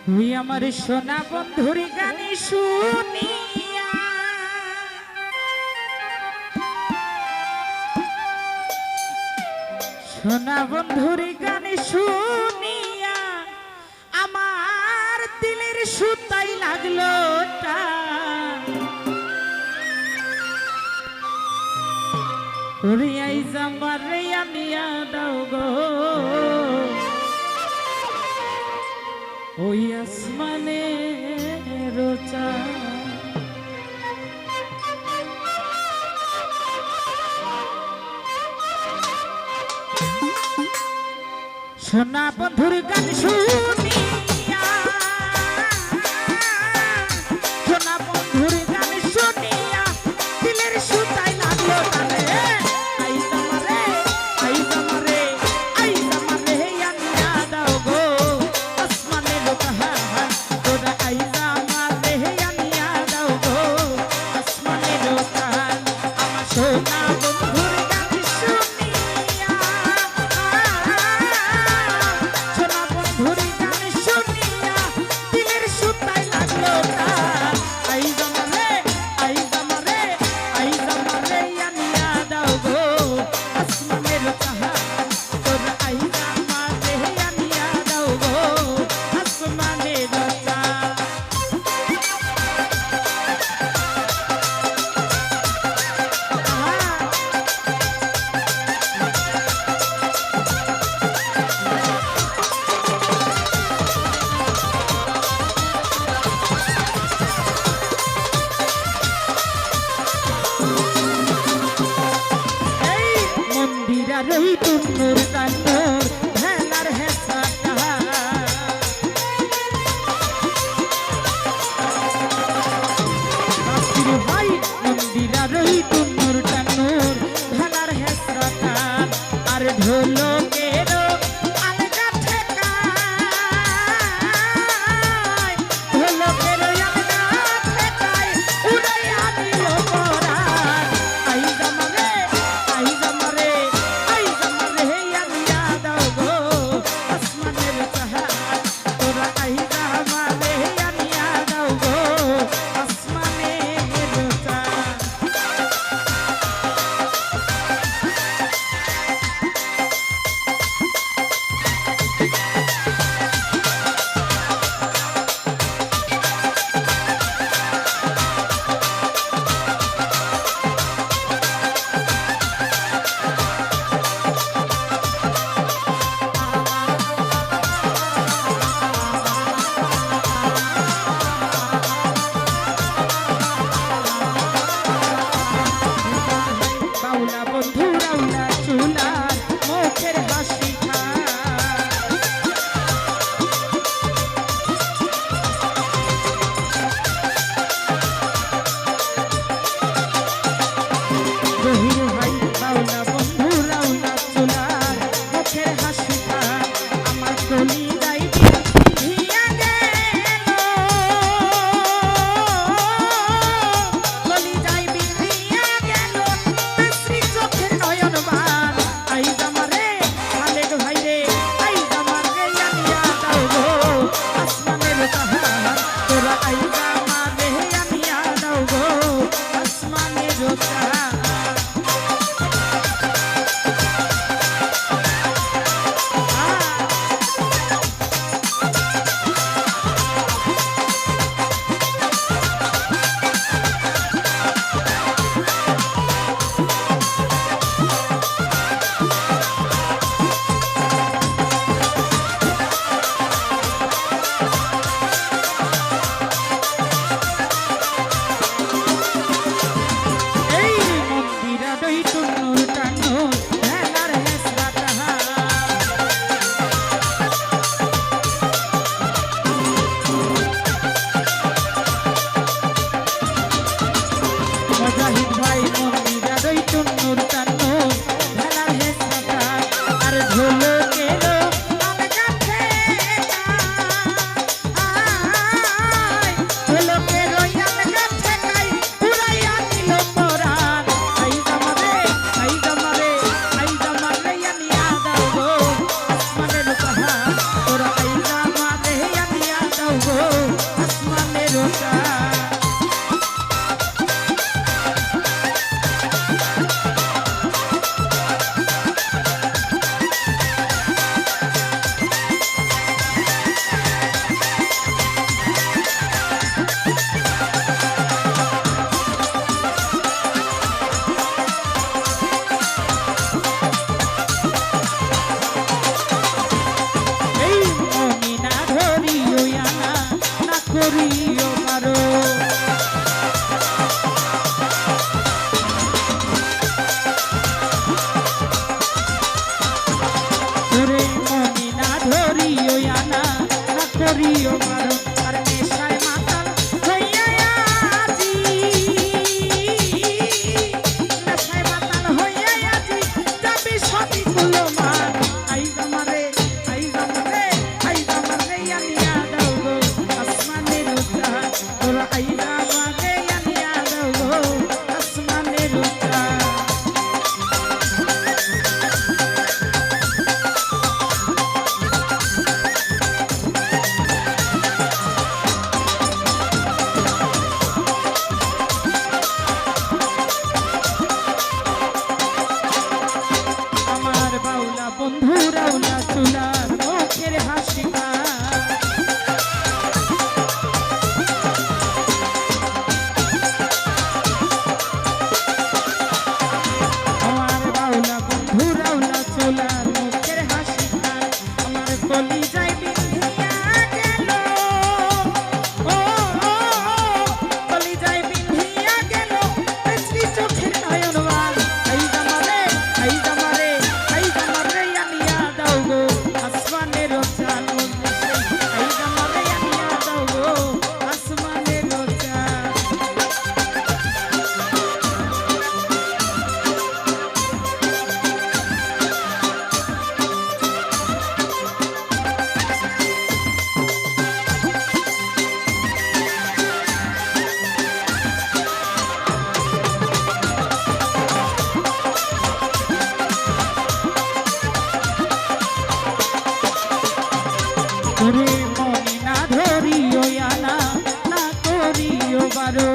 তুই আমার সোনা বন্ধুর গানে শুনিয়া সোনা বন্ধুর গানে শুনিয়া আমার দিলের সুতাই লাগলো ওরে আইজ আমার আনিয়া দাও গো ওই আসমানে রোচা সোনা বন্ধুর গান শুনিয়া সোনা বন্ধুর গান শুনিয়া দিলের সুতাই লাগলো টানে আইজ আমারে আনিয়া দাও গো আসমানে রোচা তোরা আইজ আমারে আনিয়া দাও গো আসমানে রোচা আমার সোনা বন্ধুর গান শুনিয়া সোনা বন্ধুর গান শুনিয়া দিলের সুতাই লাগলো তার আইজ আমারে আনিয়া দাও গো আসমানে রোচা তোরা আইজ আমারে আনিয়া দাও গো আসমানে রোচা মন্দিরার ওই তুন্নুর তান্নুর ভেলার হেসাটা ভাই মন্দিরার ওই তুন্নুর তান্নুর ভেলার হেসাটা আর ঢোলকেরও আলগা ঠেকায় ঢোলকেরও আলগা ঠেকায় উড়াইয়া দিল পরাণ আইজ আমারে আনিয়া দাও গো আসমানের চাহাত তোরা আইজ আমারে আনিয়া দাও গো আসমানের চাহাত ধরিও বারো আর নেশায় মাতাল হইয়া আজি নেশায় মাতাল হইয়া আজি যাবি সবই গুলো মান আইজ আমারে আনিয়া দাও গো আসমানের উচ্চার তোরা আইজ আমারে আনিয়া দাও গো আসমানের উচ্চার বাউলা বন্ধুরাও না চুলার মুখের হাসি আমার বাউলা বন্ধুরাও না চুলার মুখের হাসি আমার কলি যাই বিন্ধিয়া গেল ও কলি যাই বিন্ধিয়া গেল শ্রী চোখের নয়নবাল আই জামারে আনিয়া দাও গো আসমানের চাল আই জামারে আনিয়া দাও গো আসমানের চাল ধরে মনে না ধরিও আনা না করিও বারো